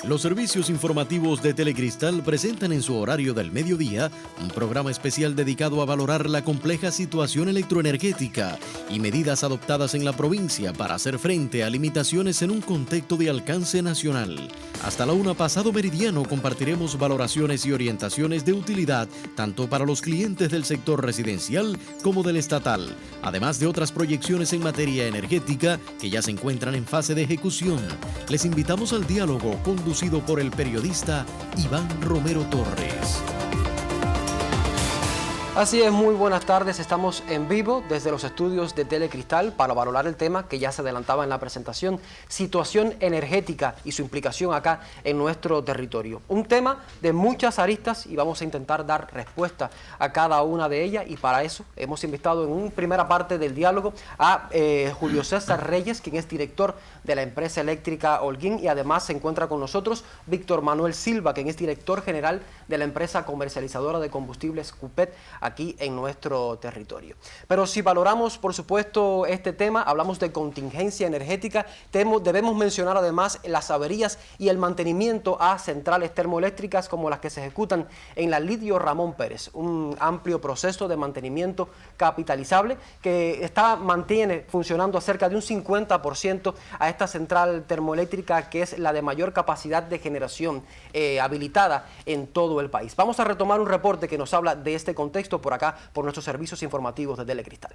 Los servicios informativos de Telecristal presentan en su horario del mediodía un programa especial dedicado a valorar la compleja situación electroenergética y medidas adoptadas en la provincia para hacer frente a limitaciones en un contexto de alcance nacional. Hasta la 1 pasado meridiano compartiremos valoraciones y orientaciones de utilidad tanto para los clientes del sector residencial como del estatal, además de otras proyecciones en materia energética que ya se encuentran en fase de ejecución. Les invitamos al diálogo conducido por el periodista Iván Romero Torres. Así es, muy buenas tardes. Estamos en vivo desde los estudios de Telecristal para valorar el tema que ya se adelantaba en la presentación, situación energética y su implicación acá en nuestro territorio. Un tema de muchas aristas y vamos a intentar dar respuesta a cada una de ellas, y para eso hemos invitado en una primera parte del diálogo a Julio César Reyes, quien es director de la empresa eléctrica Holguín, y además se encuentra con nosotros Víctor Manuel Silva, quien es director general de la empresa comercializadora de combustibles Cupet aquí en nuestro territorio. Pero si valoramos, por supuesto, este tema, hablamos de contingencia energética, debemos mencionar además las averías y el mantenimiento a centrales termoeléctricas como las que se ejecutan en la Lidio Ramón Pérez, un amplio proceso de mantenimiento capitalizable que mantiene funcionando a cerca de un 50% a esta central termoeléctrica, que es la de mayor capacidad de generación habilitada en todo el país. Vamos a retomar un reporte que nos habla de este contexto por acá, por nuestros servicios informativos de Telecristal.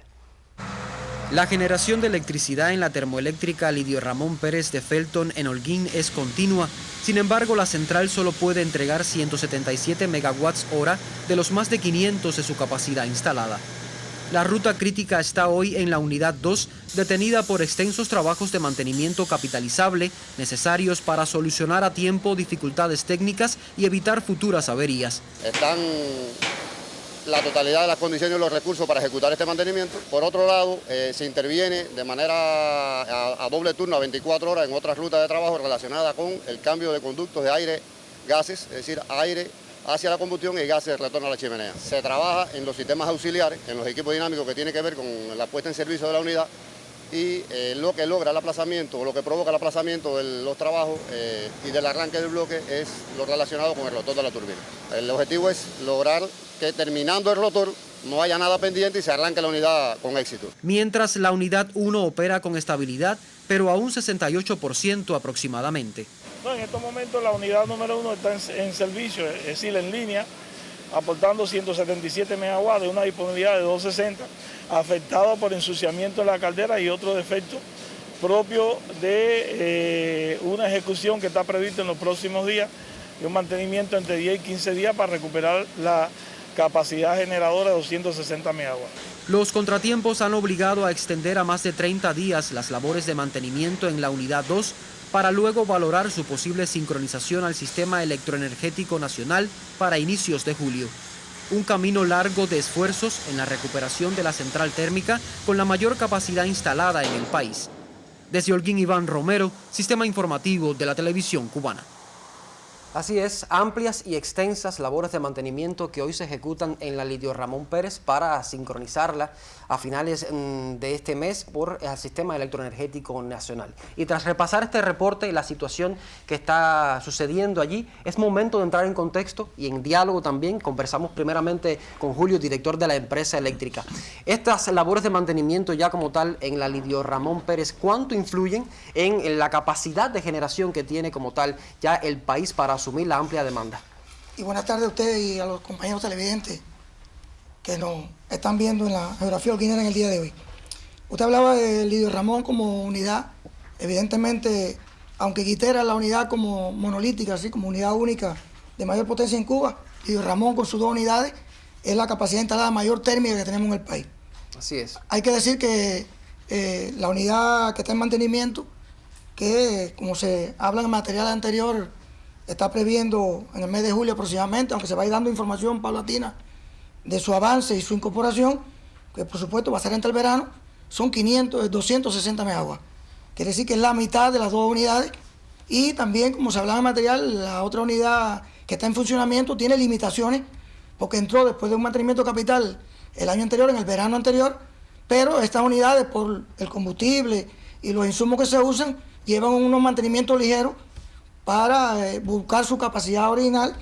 La generación de electricidad en la termoeléctrica Lidio Ramón Pérez de Felton en Holguín es continua. Sin embargo, la central solo puede entregar 177 megawatts hora de los más de 500 de su capacidad instalada. La ruta crítica está hoy en la unidad 2, detenida por extensos trabajos de mantenimiento capitalizable necesarios para solucionar a tiempo dificultades técnicas y evitar futuras averías. Están la totalidad de las condiciones y los recursos para ejecutar este mantenimiento. Por otro lado, se interviene de manera a doble turno, a 24 horas, en otras rutas de trabajo relacionadas con el cambio de conductos de aire, gases, es decir, aire hacia la combustión y gases de retorno a la chimenea. Se trabaja en los sistemas auxiliares, en los equipos dinámicos que tiene que ver con la puesta en servicio de la unidad, y lo que logra el aplazamiento, o lo que provoca el aplazamiento de los trabajos y del arranque del bloque es lo relacionado con el rotor de la turbina. El objetivo es lograr que terminando el rotor no haya nada pendiente y se arranque la unidad con éxito. Mientras la unidad 1 opera con estabilidad, pero a un 68% aproximadamente. En estos momentos la unidad número 1 está en servicio, es decir, en línea, aportando 177 megawatts de una disponibilidad de 260, afectado por ensuciamiento de la caldera y otros defectos propios de una ejecución que está prevista en los próximos días, y un mantenimiento entre 10 y 15 días para recuperar la capacidad generadora de 260 megawatts. Los contratiempos han obligado a extender a más de 30 días las labores de mantenimiento en la unidad 2 para luego valorar su posible sincronización al sistema electroenergético nacional para inicios de julio. Un camino largo de esfuerzos en la recuperación de la central térmica con la mayor capacidad instalada en el país. Desde Holguín, Iván Romero, Sistema Informativo de la Televisión Cubana. Así es, amplias y extensas labores de mantenimiento que hoy se ejecutan en la Lidio Ramón Pérez para sincronizarla a finales de este mes por el Sistema Electroenergético Nacional. Y tras repasar este reporte y la situación que está sucediendo allí, es momento de entrar en contexto y en diálogo también. Conversamos primeramente con Julio, director de la empresa eléctrica. Estas labores de mantenimiento ya como tal en la Lidio Ramón Pérez, ¿cuánto influyen en la capacidad de generación que tiene como tal ya el país para asumir la amplia demanda? Y buenas tardes a ustedes y a los compañeros televidentes que nos están viendo en la geografía holguinera en el día de hoy. Usted hablaba de Lidio Ramón como unidad. Evidentemente, aunque Guitera es la unidad como monolítica, así como unidad única de mayor potencia en Cuba, Lidio Ramón con sus 2 unidades es la capacidad instalada mayor térmica que tenemos en el país. Así es. Hay que decir que la unidad que está en mantenimiento, que como se habla en el material anterior, está previendo en el mes de julio aproximadamente, aunque se va a ir dando información paulatina de su avance y su incorporación, que por supuesto va a ser entre el verano, son 260 megawatts. Quiere decir que es la mitad de las 2 unidades, y también, como se hablaba en el material, la otra unidad que está en funcionamiento tiene limitaciones, porque entró después de un mantenimiento capital el año anterior, en el verano anterior, pero estas unidades, por el combustible y los insumos que se usan, llevan unos mantenimientos ligeros para buscar su capacidad original,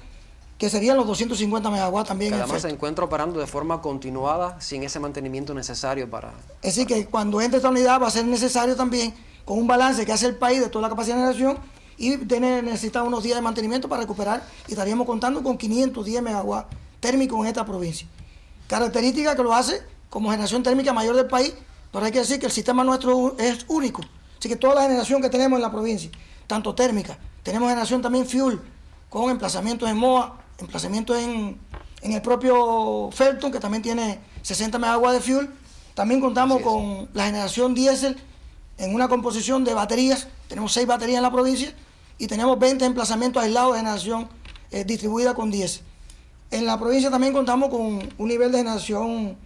que serían los 250 megawatts también. Que en además se efecto. encuentra operando de forma continuada sin ese mantenimiento necesario para... Es decir, que cuando entre esta unidad va a ser necesario también, con un balance que hace el país de toda la capacidad de generación, y necesita unos días de mantenimiento para recuperar, y estaríamos contando con 510 megawatts térmicos en esta provincia. Característica que lo hace como generación térmica mayor del país, pero hay que decir que el sistema nuestro es único. Así que toda la generación que tenemos en la provincia, tanto térmica, tenemos generación también fuel, con emplazamientos en MOA, emplazamientos en el propio Felton, que también tiene 60 megawatts de fuel. También contamos con la generación diésel en una composición de baterías. Tenemos 6 baterías en la provincia y tenemos 20 emplazamientos aislados de generación distribuida con diésel. En la provincia también contamos con un nivel de generación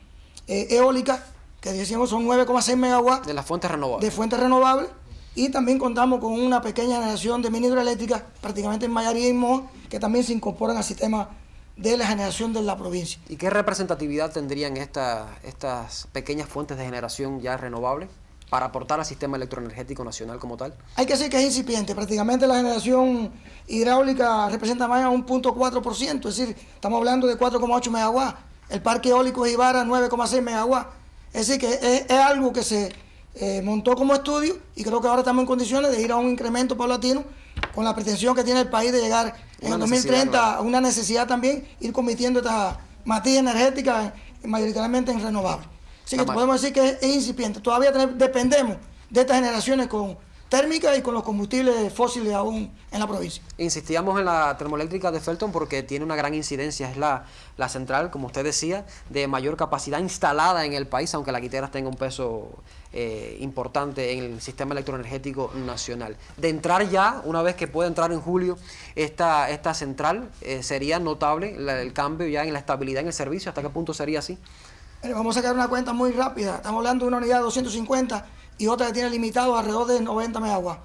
eólica, que decíamos son 9,6 megawatts. De las fuentes renovables. De fuentes renovables. Y también contamos con una pequeña generación de mini hidroeléctricas, prácticamente en Mayarí y Moa, que también se incorporan al sistema de la generación de la provincia. ¿Y qué representatividad tendrían estas pequeñas fuentes de generación ya renovables para aportar al sistema electroenergético nacional como tal? Hay que decir que es incipiente. Prácticamente la generación hidráulica representa más de un 0.4%, es decir, estamos hablando de 4,8 megawatts. El parque eólico de Ibarra, 9,6 megawatts. Es decir, que es algo que se montó como estudio, y creo que ahora estamos en condiciones de ir a un incremento paulatino con la pretensión que tiene el país de llegar en el 2030 a una necesidad también, ir convirtiendo esta matriz energética mayoritariamente en renovables. Así que podemos decir que es incipiente. Todavía dependemos de estas generaciones con térmicas y con los combustibles fósiles aún en la provincia. Insistíamos en la termoeléctrica de Felton porque tiene una gran incidencia. Es la central, como usted decía, de mayor capacidad instalada en el país, aunque la Quiteras tenga un peso importante en el sistema electroenergético nacional. De entrar ya, una vez que pueda entrar en julio esta central, sería notable el cambio ya en la estabilidad en el servicio. ¿Hasta qué punto sería así? Vamos a sacar una cuenta muy rápida. Estamos hablando de una unidad de 250 y otra que tiene limitado alrededor de 90 megawatts.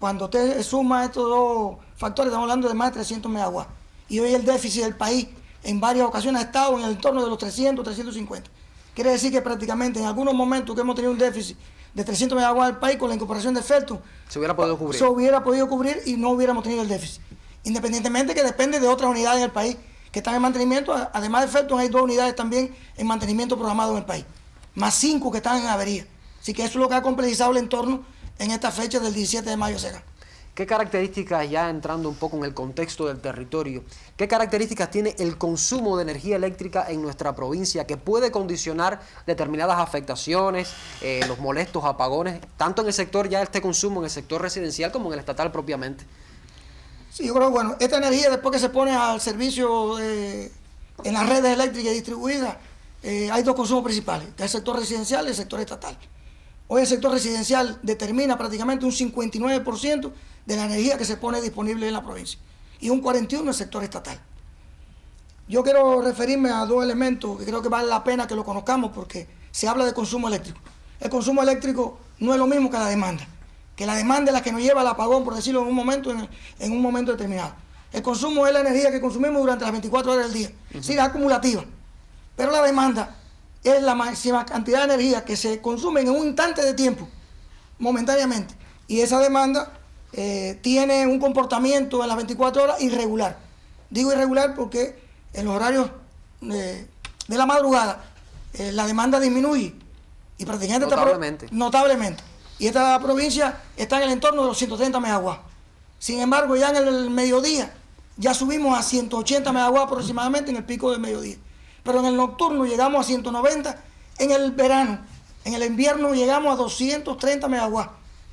Cuando usted suma estos dos factores, estamos hablando de más de 300 megawatts. Y hoy el déficit del país en varias ocasiones ha estado en el entorno de los 300, 350. Quiere decir que prácticamente en algunos momentos que hemos tenido un déficit de 300 megawatts del país, con la incorporación de Felton, se hubiera podido cubrir. Se hubiera podido cubrir y no hubiéramos tenido el déficit. Independientemente que depende de otras unidades en el país que están en mantenimiento. Además de Felton, hay 2 unidades también en mantenimiento programado en el país, más 5 que están en avería. Así que eso es lo que ha complejizado el entorno en esta fecha del 17 de mayo. ¿Qué características, ya entrando un poco en el contexto del territorio, qué características tiene el consumo de energía eléctrica en nuestra provincia que puede condicionar determinadas afectaciones, los molestos apagones, tanto en el sector ya este consumo, en el sector residencial como en el estatal propiamente? Sí, yo creo que bueno, esta energía después que se pone al servicio en las redes eléctricas distribuidas, hay 2 consumos principales, que es el sector residencial y el sector estatal. Hoy el sector residencial determina prácticamente un 59% de la energía que se pone disponible en la provincia y un 41% el sector estatal. Yo quiero referirme a 2 elementos que creo que vale la pena que lo conozcamos, porque se habla de consumo eléctrico. El consumo eléctrico no es lo mismo que la demanda, que la demanda es la que nos lleva al apagón, por decirlo en un momento determinado. El consumo es la energía que consumimos durante las 24 horas del día, sí, es acumulativa, pero la demanda es la máxima cantidad de energía que se consume en un instante de tiempo, momentáneamente, y esa demanda tiene un comportamiento en las 24 horas irregular. Digo irregular porque en los horarios de la madrugada la demanda disminuye y prácticamente notablemente. Y esta provincia está en el entorno de los 130 megawatts. Sin embargo, ya en el mediodía ya subimos a 180 megawatts aproximadamente en el pico del mediodía. Pero en el nocturno llegamos a 190 en el verano. En el invierno llegamos a 230 megawatts,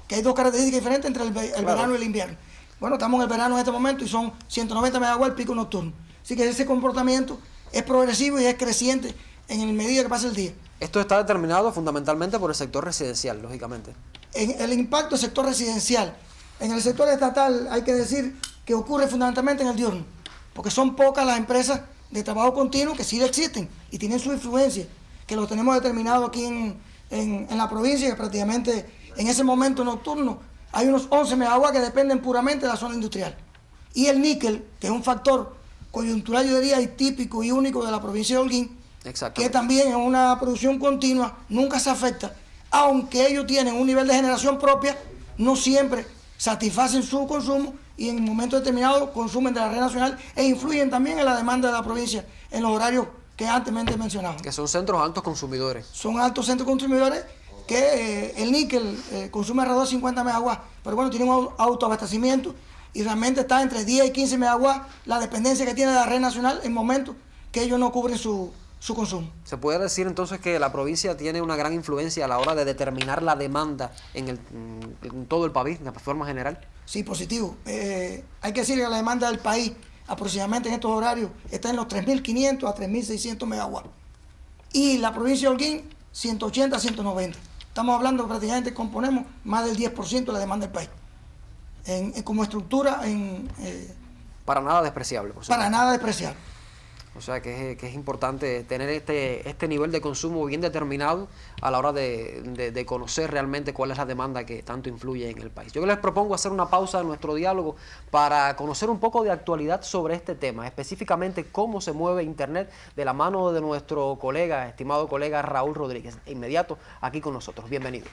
que hay 2 características diferentes entre el verano y el invierno. Bueno, estamos en el verano en este momento y son 190 megawatts el pico nocturno. Así que ese comportamiento es progresivo y es creciente en el medida que pasa el día. Esto está determinado fundamentalmente por el sector residencial, lógicamente. En el impacto del sector residencial. En el sector estatal hay que decir que ocurre fundamentalmente en el diurno, porque son pocas las empresas de trabajo continuo que sí existen y tienen su influencia, que lo tenemos determinado aquí en la provincia, que prácticamente en ese momento nocturno hay unos 11 megawatts que dependen puramente de la zona industrial. Y el níquel, que es un factor coyuntural, yo diría, y típico y único de la provincia de Holguín, que también en una producción continua nunca se afecta, aunque ellos tienen un nivel de generación propia, no siempre satisfacen su consumo y en un momento determinado consumen de la red nacional e influyen también en la demanda de la provincia en los horarios que antes mencionamos. Que son centros altos consumidores. Son altos centros consumidores que el níquel consume alrededor de 50 megawatts, pero bueno, tiene un autoabastecimiento y realmente está entre 10 y 15 megawatts la dependencia que tiene de la red nacional en momentos que ellos no cubren su consumo. ¿Se puede decir entonces que la provincia tiene una gran influencia a la hora de determinar la demanda en todo el país, de forma general? Sí, positivo. Hay que decir que la demanda del país aproximadamente en estos horarios está en los 3.500 a 3.600 megawatts. Y la provincia de Holguín, 180 a 190. Estamos hablando prácticamente, componemos más del 10% de la demanda del país. Como estructura, para nada despreciable, por supuesto. Para nada despreciable. O sea que es importante tener este nivel de consumo bien determinado a la hora de conocer realmente cuál es la demanda que tanto influye en el país. Yo les propongo hacer una pausa en nuestro diálogo para conocer un poco de actualidad sobre este tema, específicamente cómo se mueve Internet de la mano de nuestro estimado colega Raúl Rodríguez. De inmediato aquí con nosotros. Bienvenido.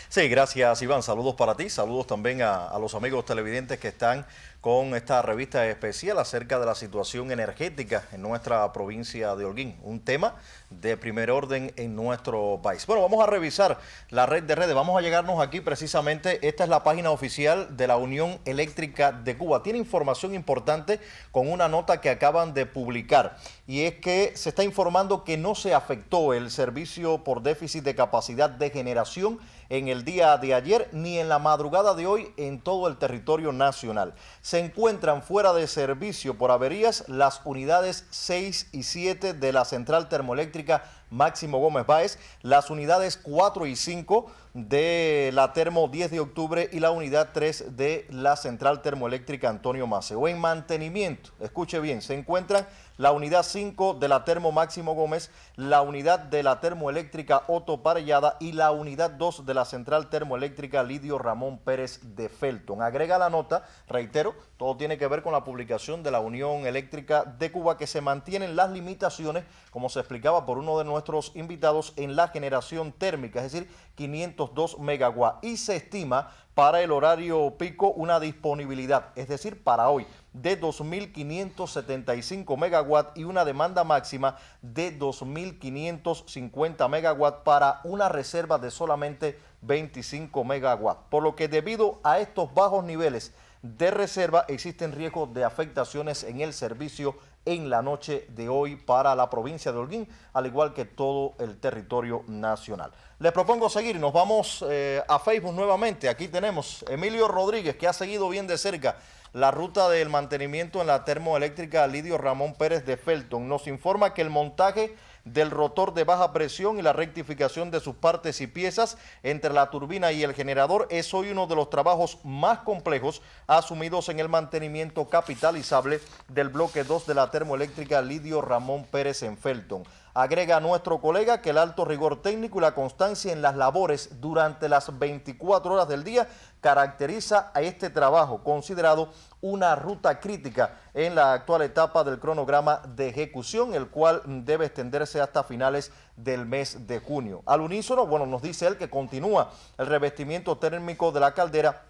Sí, gracias Iván, saludos para ti, saludos también a los amigos televidentes que están con esta revista especial acerca de la situación energética en nuestra provincia de Holguín, un tema de primer orden en nuestro país. Bueno, vamos a revisar la red de redes, vamos a llegarnos aquí precisamente, esta es la página oficial de la Unión Eléctrica de Cuba, tiene información importante con una nota que acaban de publicar y es que se está informando que no se afectó el servicio por déficit de capacidad de generación en el día de ayer ni en la madrugada de hoy en todo el territorio nacional. Se encuentran fuera de servicio por averías las unidades 6 y 7 de la central termoeléctrica Máximo Gómez Báez, las unidades 4 y 5 de la termo 10 de octubre y la unidad 3 de la central termoeléctrica Antonio Maceo. En mantenimiento, escuche bien, se encuentran la unidad 5 de la termo Máximo Gómez, la unidad de la termoeléctrica Otto Parellada y la unidad 2 de la central termoeléctrica Lidio Ramón Pérez de Felton. Agrega la nota, reitero, todo tiene que ver con la publicación de la Unión Eléctrica de Cuba, que se mantienen las limitaciones, como se explicaba por uno de nuestros invitados, en la generación térmica, es decir, 502 megawatts, y se estima para el horario pico una disponibilidad, es decir, para hoy, de 2.575 megawatts y una demanda máxima de 2.550 megawatts para una reserva de solamente 25 megawatts. Por lo que debido a estos bajos niveles de reserva existen riesgos de afectaciones en el servicio en la noche de hoy para la provincia de Holguín, al igual que todo el territorio nacional. Les propongo seguir, nos vamos a Facebook nuevamente. Aquí tenemos Emilio Rodríguez, que ha seguido bien de cerca la ruta del mantenimiento en la termoeléctrica Lidio Ramón Pérez de Felton. Nos informa que el montaje del rotor de baja presión y la rectificación de sus partes y piezas entre la turbina y el generador es hoy uno de los trabajos más complejos asumidos en el mantenimiento capitalizable del bloque 2 de la termoeléctrica Lidio Ramón Pérez en Felton. Agrega nuestro colega que el alto rigor técnico y la constancia en las labores durante las 24 horas del día caracteriza a este trabajo, considerado una ruta crítica en la actual etapa del cronograma de ejecución, el cual debe extenderse hasta finales del mes de junio. Al unísono, bueno, nos dice él que continúa el revestimiento térmico de la caldera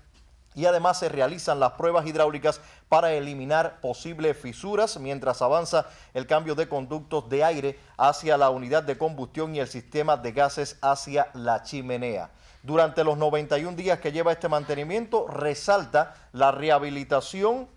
y además se realizan las pruebas hidráulicas para eliminar posibles fisuras mientras avanza el cambio de conductos de aire hacia la unidad de combustión y el sistema de gases hacia la chimenea. Durante los 91 días que lleva este mantenimiento, resalta la rehabilitación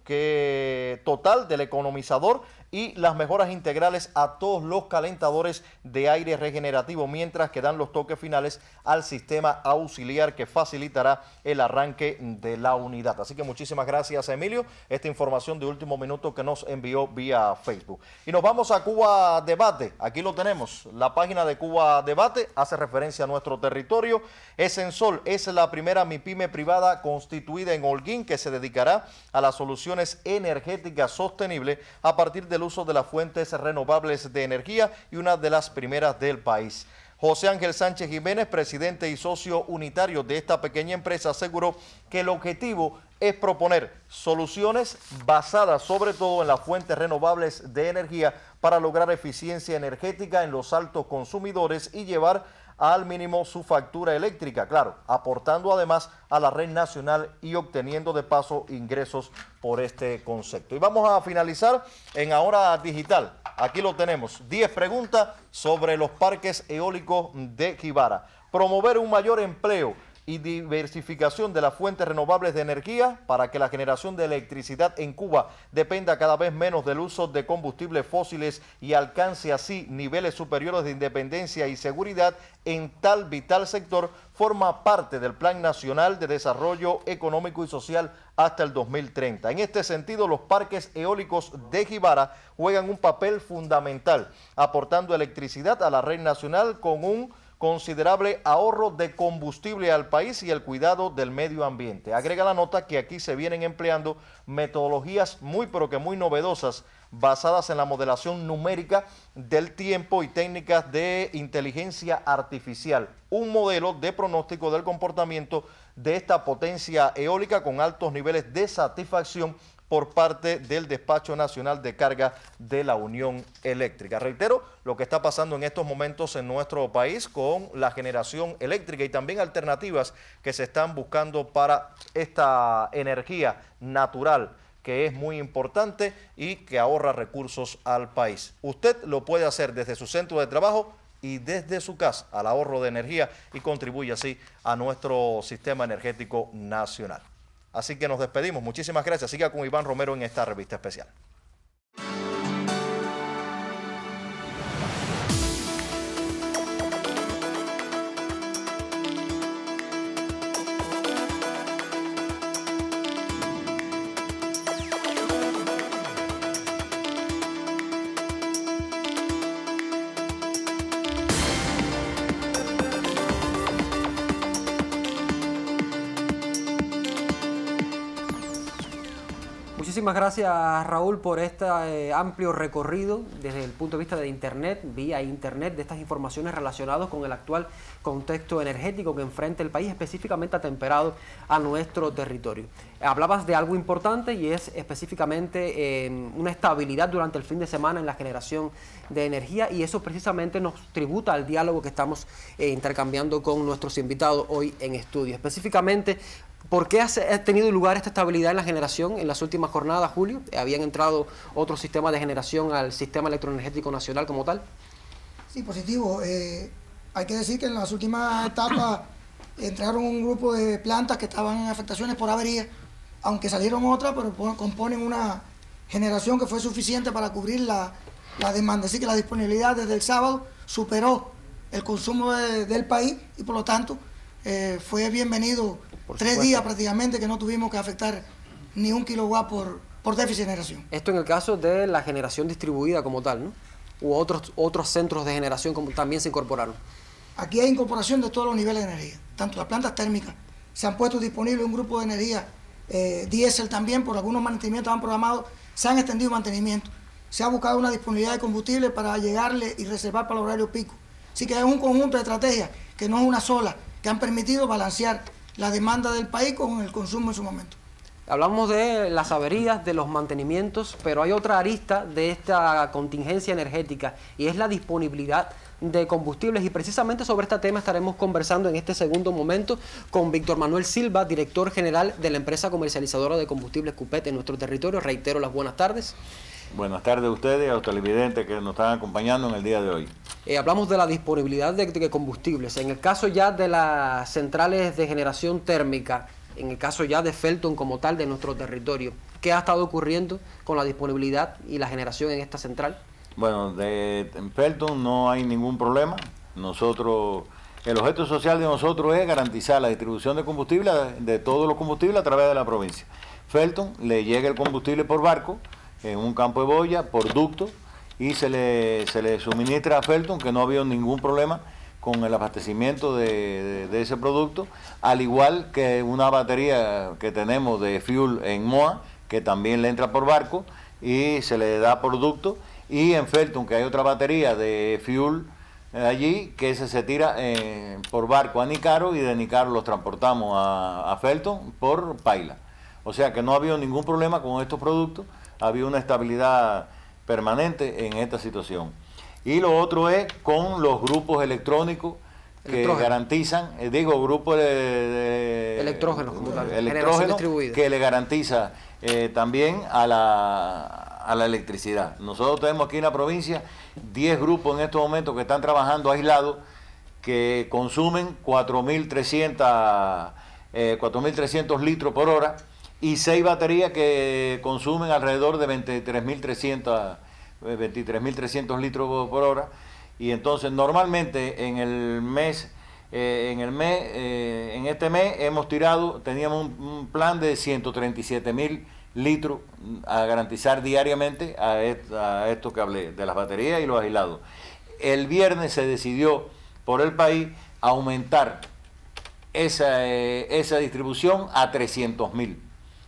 total del economizador y las mejoras integrales a todos los calentadores de aire regenerativo, mientras que dan los toques finales al sistema auxiliar que facilitará el arranque de la unidad. Así que muchísimas gracias, Emilio, esta información de último minuto que nos envió vía Facebook. Y nos vamos a Cuba Debate. Aquí lo tenemos, la página de Cuba Debate hace referencia a nuestro territorio. Esensol es la primera MIPYME privada constituida en Holguín que se dedicará a las soluciones energéticas sostenibles a partir del uso de las fuentes renovables de energía y una de las primeras del país. José Ángel Sánchez Jiménez, presidente y socio unitario de esta pequeña empresa, aseguró que el objetivo es proponer soluciones basadas sobre todo en las fuentes renovables de energía para lograr eficiencia energética en los altos consumidores y llevar al mínimo su factura eléctrica, claro, aportando además a la red nacional y obteniendo de paso ingresos por este concepto. Y vamos a finalizar en Ahora Digital. Aquí lo tenemos, 10 preguntas sobre los parques eólicos de Jibara. Promover un mayor empleo y diversificación de las fuentes renovables de energía para que la generación de electricidad en Cuba dependa cada vez menos del uso de combustibles fósiles y alcance así niveles superiores de independencia y seguridad en tal vital sector, forma parte del Plan Nacional de Desarrollo Económico y Social hasta el 2030. En este sentido, los parques eólicos de Jibara juegan un papel fundamental, aportando electricidad a la red nacional con un considerable ahorro de combustible al país y el cuidado del medio ambiente. Agrega la nota que aquí se vienen empleando metodologías muy novedosas basadas en la modelación numérica del tiempo y técnicas de inteligencia artificial, un modelo de pronóstico del comportamiento de esta potencia eólica con altos niveles de satisfacción por parte del Despacho Nacional de Carga de la Unión Eléctrica. Reitero lo que está pasando en estos momentos en nuestro país con la generación eléctrica y también alternativas que se están buscando para esta energía natural que es muy importante y que ahorra recursos al país. Usted lo puede hacer desde su centro de trabajo y desde su casa al ahorro de energía y contribuye así a nuestro sistema energético nacional. Así que nos despedimos. Muchísimas gracias. Siga con Iván Romero en esta revista especial. Muchísimas gracias, Raúl, por este amplio recorrido desde el punto de vista de Internet, vía Internet, de estas informaciones relacionadas con el actual contexto energético que enfrenta el país, específicamente atemperado a nuestro territorio. Hablabas de algo importante y es específicamente una estabilidad durante el fin de semana en la generación de energía, y eso precisamente nos tributa al diálogo que estamos intercambiando con nuestros invitados hoy en estudio. Específicamente, ¿por qué ha tenido lugar esta estabilidad en la generación en las últimas jornadas, Julio? ¿Habían entrado otros sistemas de generación al sistema electroenergético nacional como tal? Sí, positivo. Hay que decir que en las últimas etapas entraron un grupo de plantas que estaban en afectaciones por avería, aunque salieron otras, pero componen una generación que fue suficiente para cubrir la demanda. Así que la disponibilidad desde el sábado superó el consumo del país y por lo tanto fue bienvenido. 3 días prácticamente que no tuvimos que afectar ni 1 kilowatt por déficit de generación. Esto en el caso de la generación distribuida como tal, ¿no? U otros centros de generación como también se incorporaron. Aquí hay incorporación de todos los niveles de energía, tanto las plantas térmicas, se han puesto disponibles un grupo de energía diésel también, por algunos mantenimientos han programado, se han extendido mantenimientos, se ha buscado una disponibilidad de combustible para llegarle y reservar para el horario pico. Así que es un conjunto de estrategias, que no es una sola, que han permitido balancear la demanda del país con el consumo en su momento. Hablamos de las averías, de los mantenimientos, pero hay otra arista de esta contingencia energética y es la disponibilidad de combustibles, y precisamente sobre este tema estaremos conversando en este segundo momento con Víctor Manuel Silva, director general de la empresa comercializadora de combustibles Cupet en nuestro territorio. Reitero las buenas tardes. Buenas tardes a ustedes y a los televidentes que nos están acompañando en el día de hoy. Hablamos de la disponibilidad de combustibles. En el caso ya de las centrales de generación térmica, en el caso ya de Felton como tal de nuestro territorio. ¿Qué ha estado ocurriendo con la disponibilidad y la generación en esta central? Bueno, en Felton no hay ningún problema. Nosotros, el objeto social de nosotros es garantizar la distribución de combustible, de todos los combustibles a través de la provincia. Felton le llega el combustible por barco, en un campo de boya, por ducto, y se le suministra a Felton, que no ha habido ningún problema con el abastecimiento de ese producto, al igual que una batería que tenemos de fuel en Moa, que también le entra por barco y se le da por ducto, y en Felton, que hay otra batería de fuel allí, que se tira por barco a Nicaro, y de Nicaro los transportamos a Felton por paila. O sea que no ha habido ningún problema con estos productos, ha habido una estabilidad permanente en esta situación. Y lo otro es con los grupos electrónicos que garantizan, grupos de electrógenos, como tal, electrógenos, que le garantiza también a la electricidad. Nosotros tenemos aquí en la provincia 10 grupos en estos momentos que están trabajando aislados, que consumen 4.300 litros por hora, y 6 baterías que consumen alrededor de 23.300 litros por hora. Y entonces normalmente en este mes teníamos un plan de 137.000 litros a garantizar diariamente a esto que hablé, de las baterías y los aislados. El viernes se decidió por el país aumentar esa distribución a 300.000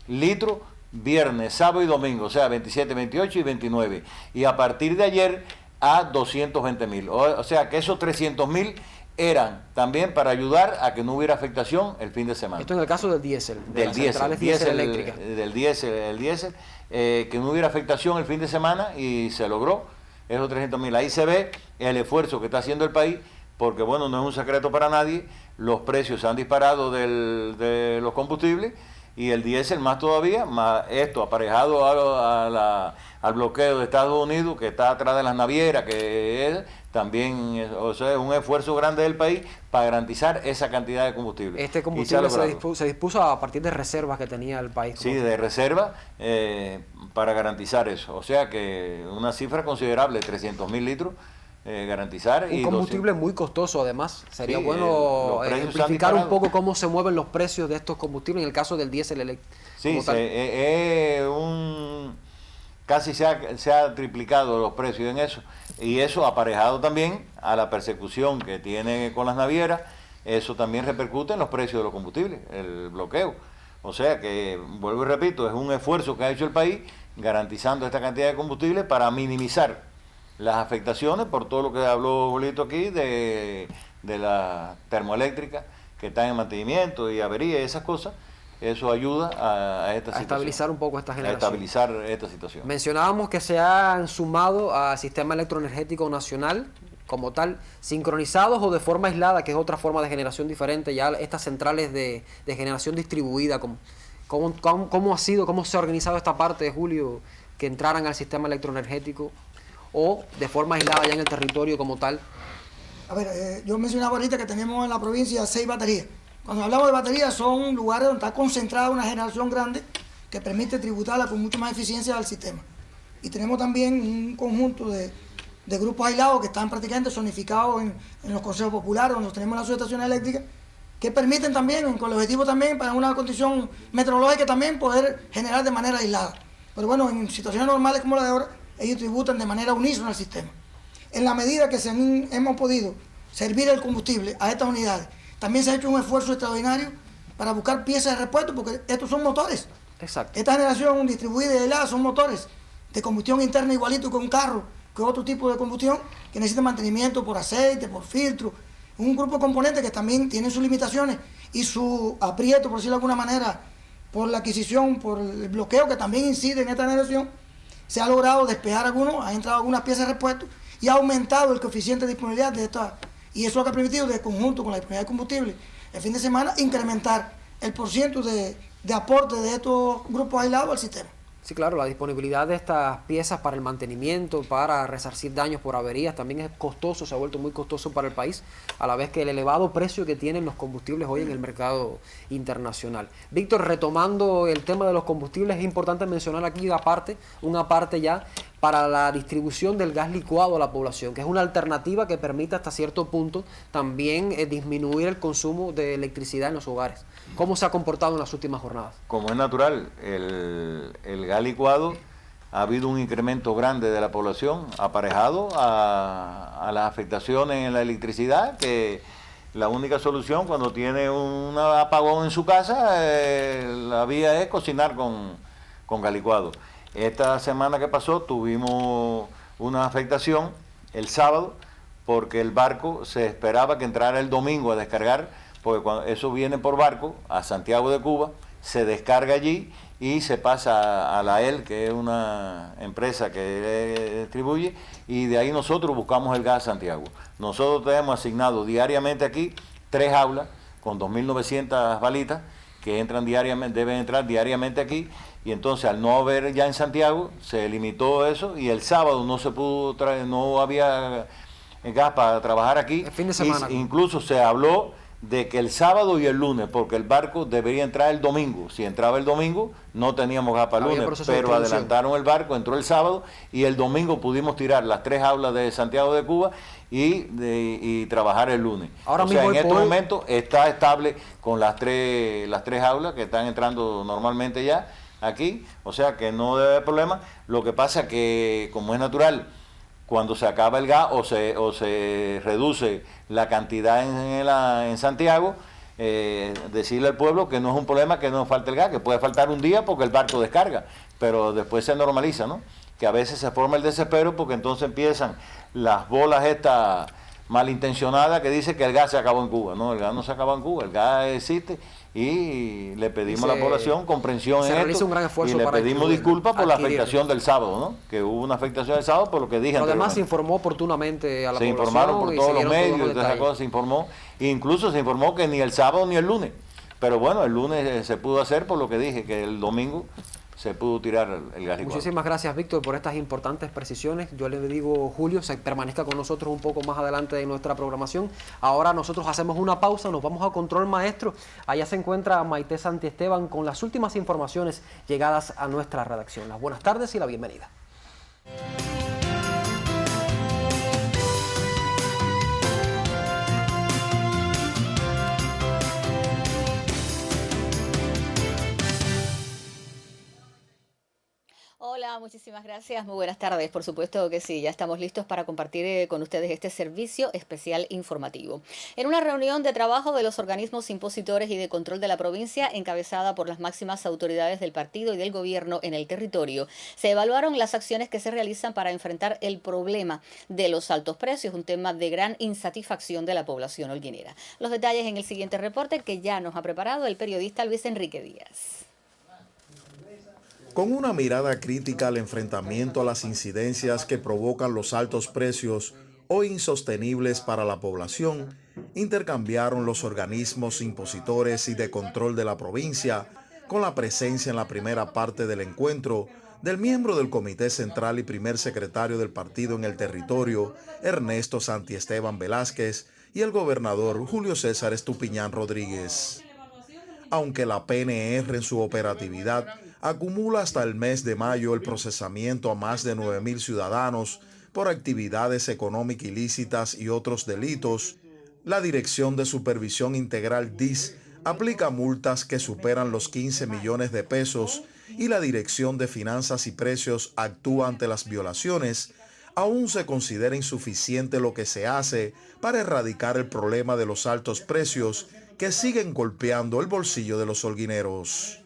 litros viernes, sábado y domingo, o sea, 27, 28 y 29. Y a partir de ayer a 220.000. O sea que esos 300.000 eran también para ayudar a que no hubiera afectación el fin de semana. Esto en el caso del diésel, del diésel eléctrica. El diésel, que no hubiera afectación el fin de semana, y se logró esos 300.000. Ahí se ve el esfuerzo que está haciendo el país, porque bueno, no es un secreto para nadie, los precios se han disparado de los combustibles, y el diésel más todavía, más esto aparejado al bloqueo de Estados Unidos, que está atrás de las navieras, que también es un esfuerzo grande del país para garantizar esa cantidad de combustible. Este combustible se dispuso a partir de reservas que tenía el país. Sí, de reserva para garantizar eso. O sea que una cifra considerable, 300.000 litros. Garantizar. Un combustible muy costoso, además. Sería bueno ejemplificar un poco cómo se mueven los precios de estos combustibles en el caso del diésel eléctrico. Sí, casi se ha triplicado los precios en eso, y eso aparejado también a la persecución que tiene con las navieras, eso también repercute en los precios de los combustibles, el bloqueo. O sea que, vuelvo y repito, es un esfuerzo que ha hecho el país garantizando esta cantidad de combustible para minimizar las afectaciones por todo lo que habló Julito aquí de la termoeléctrica que están en mantenimiento y avería y esas cosas. Eso ayuda a esta situación. A estabilizar un poco esta generación. A estabilizar esta situación. Mencionábamos que se han sumado al sistema electroenergético nacional como tal, sincronizados o de forma aislada, que es otra forma de generación diferente, ya estas centrales de generación distribuida. ¿Cómo ha sido, cómo se ha organizado esta parte de Julio, que entraran al sistema electroenergético, o de forma aislada ya en el territorio como tal? A ver, yo mencionaba ahorita que tenemos en la provincia 6 baterías. Cuando hablamos de baterías, son lugares donde está concentrada una generación grande que permite tributarla con mucha más eficiencia al sistema. Y tenemos también un conjunto de grupos aislados que están prácticamente zonificados en los consejos populares, donde tenemos las subestaciones eléctricas, que permiten también, con el objetivo también, para una condición meteorológica también, poder generar de manera aislada. Pero bueno, en situaciones normales como la de ahora, ellos tributan de manera unísona al sistema. En la medida que hemos podido servir el combustible a estas unidades, también se ha hecho un esfuerzo extraordinario para buscar piezas de repuesto, porque estos son motores. Exacto. Esta generación distribuida y aislada son motores de combustión interna igualito que un carro, que otro tipo de combustión, que necesita mantenimiento por aceite, por filtro. Un grupo de componentes que también tienen sus limitaciones y su aprieto, por decirlo de alguna manera, por la adquisición, por el bloqueo que también incide en esta generación. Se ha logrado despejar algunos, han entrado algunas piezas de repuesto y ha aumentado el coeficiente de disponibilidad de esta. Y eso es lo que ha permitido, de conjunto con la disponibilidad de combustible, el fin de semana, incrementar el porciento de aporte de estos grupos aislados al sistema. Sí, claro, la disponibilidad de estas piezas para el mantenimiento, para resarcir daños por averías, también es costoso, se ha vuelto muy costoso para el país, a la vez que el elevado precio que tienen los combustibles hoy en el mercado internacional. Víctor, retomando el tema de los combustibles, es importante mencionar aquí una parte ya para la distribución del gas licuado a la población, que es una alternativa que permite hasta cierto punto también disminuir el consumo de electricidad en los hogares. ¿Cómo se ha comportado en las últimas jornadas? Como es natural, el gas licuado, ha habido un incremento grande de la población aparejado a las afectaciones en la electricidad, que la única solución cuando tiene un apagón en su casa, la vía es cocinar con gas licuado. Esta semana que pasó tuvimos una afectación el sábado porque el barco se esperaba que entrara el domingo a descargar, porque cuando eso viene por barco a Santiago de Cuba, se descarga allí y se pasa a la EL, que es una empresa que distribuye, y de ahí nosotros buscamos el gas a Santiago. Nosotros tenemos asignado diariamente aquí 3 aulas con 2.900 balitas que entran diariamente, deben entrar diariamente aquí, y entonces al no haber ya en Santiago se limitó eso, y el sábado no se pudo traer, no había gas para trabajar aquí. El fin de semana. Incluso se habló de que el sábado y el lunes, porque el barco debería entrar el domingo. Si entraba el domingo, no teníamos gas para el lunes, pero adelantaron el barco, entró el sábado, y el domingo pudimos tirar las 3 aulas de Santiago de Cuba y trabajar el lunes. Ahora en estos momentos está estable con las tres aulas que están entrando normalmente ya aquí, o sea que no debe haber problema. Lo que pasa que, como es natural, cuando se acaba el gas o se reduce la cantidad en Santiago, decirle al pueblo que no es un problema que no falte el gas, que puede faltar un día porque el barco descarga, pero después se normaliza, ¿no? Que a veces se forma el desespero porque entonces empiezan las bolas estas malintencionadas que dicen que el gas se acabó en Cuba. No, el gas no se acabó en Cuba, el gas existe, y le pedimos a la población comprensión en esto, y le pedimos disculpas por la afectación del sábado, ¿no? Que hubo una afectación del sábado por lo que dije anteriormente. Además se informó oportunamente a la población. Se informaron por todos los medios, todas esas cosas se informó, incluso se informó que ni el sábado ni el lunes, pero bueno, el lunes se pudo hacer por lo que dije, que el domingo se pudo tirar el gas licuado. Muchísimas gracias, Víctor, por estas importantes precisiones. Yo le digo, Julio, se permanezca con nosotros un poco más adelante en nuestra programación. Ahora nosotros hacemos una pausa, nos vamos a Control Maestro. Allá se encuentra Maite Santiesteban con las últimas informaciones llegadas a nuestra redacción. Las buenas tardes y la bienvenida. Hola, muchísimas gracias. Muy buenas tardes. Por supuesto que sí, ya estamos listos para compartir con ustedes este servicio especial informativo. En una reunión de trabajo de los organismos impositores y de control de la provincia, encabezada por las máximas autoridades del partido y del gobierno en el territorio, se evaluaron las acciones que se realizan para enfrentar el problema de los altos precios, un tema de gran insatisfacción de la población holguinera. Los detalles en el siguiente reporte que ya nos ha preparado el periodista Luis Enrique Díaz. Con una mirada crítica al enfrentamiento a las incidencias que provocan los altos precios hoy insostenibles para la población, intercambiaron los organismos impositores y de control de la provincia, con la presencia en la primera parte del encuentro del miembro del Comité Central y primer secretario del partido en el territorio, Ernesto Santiesteban Velázquez, y el gobernador Julio César Estupiñán Rodríguez. Aunque la PNR en su operatividad acumula hasta el mes de mayo el procesamiento a más de 9.000 ciudadanos por actividades económicas ilícitas y otros delitos, la Dirección de Supervisión Integral DIS aplica multas que superan los 15 millones de pesos y la Dirección de Finanzas y Precios actúa ante las violaciones. Aún se considera insuficiente lo que se hace para erradicar el problema de los altos precios que siguen golpeando el bolsillo de los holguineros.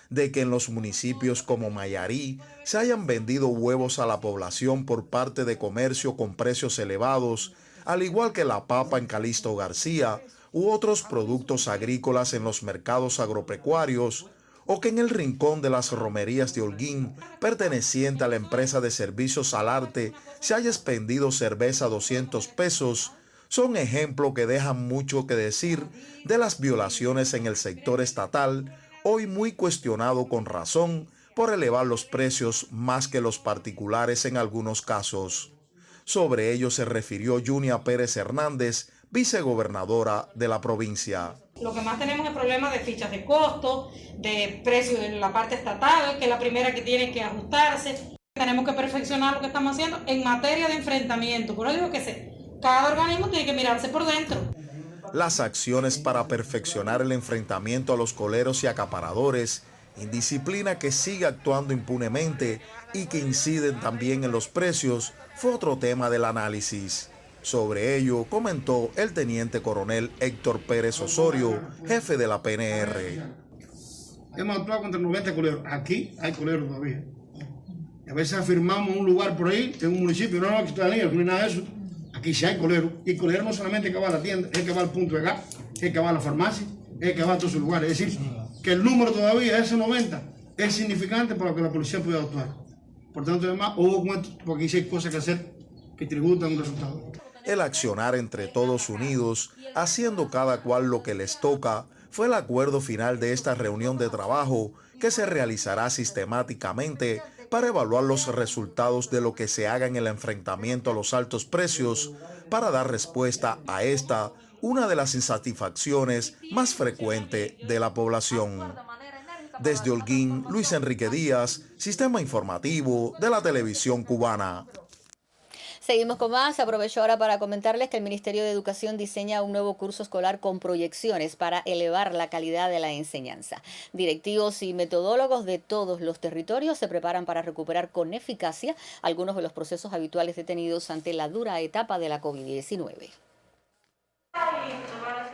De que en los municipios como Mayarí se hayan vendido huevos a la población por parte de comercio con precios elevados, al igual que la papa en Calixto García u otros productos agrícolas en los mercados agropecuarios, o que en el rincón de las romerías de Holguín, perteneciente a la empresa de servicios al arte, se haya expendido cerveza a 200 pesos, son ejemplos que dejan mucho que decir de las violaciones en el sector estatal, hoy muy cuestionado con razón por elevar los precios más que los particulares en algunos casos. Sobre ello se refirió Yunia Pérez Hernández, vicegobernadora de la provincia. Lo que más tenemos es problemas de fichas de costo, de precios en la parte estatal, que es la primera que tiene que ajustarse. Tenemos que perfeccionar lo que estamos haciendo en materia de enfrentamiento. Por eso digo que cada organismo tiene que mirarse por dentro. Las acciones para perfeccionar el enfrentamiento a los coleros y acaparadores, indisciplina que sigue actuando impunemente y que inciden también en los precios, fue otro tema del análisis. Sobre ello comentó el teniente coronel Héctor Pérez Osorio, jefe de la PNR. Hemos actuado contra 90 coleros. Aquí hay coleros todavía. A veces afirmamos un lugar por ahí, en un municipio, no, aquí está la línea, no hay nada de eso. Aquí sí hay coleros. Y colero no solamente es que va a la tienda, es que va al punto de gas, es que va a la farmacia, es que va a todos sus lugares. Es decir, que el número todavía, ese 90, es significante para que la policía pueda actuar. Por tanto, además, porque aquí hay cosas que hacer que tributan un resultado. El accionar entre todos unidos, haciendo cada cual lo que les toca, fue el acuerdo final de esta reunión de trabajo que se realizará sistemáticamente para evaluar los resultados de lo que se haga en el enfrentamiento a los altos precios para dar respuesta a esta, una de las insatisfacciones más frecuentes de la población. Desde Holguín, Luis Enrique Díaz, Sistema Informativo de la Televisión Cubana. Seguimos con más. Aprovecho ahora para comentarles que el Ministerio de Educación diseña un nuevo curso escolar con proyecciones para elevar la calidad de la enseñanza. Directivos y metodólogos de todos los territorios se preparan para recuperar con eficacia algunos de los procesos habituales detenidos ante la dura etapa de la COVID-19.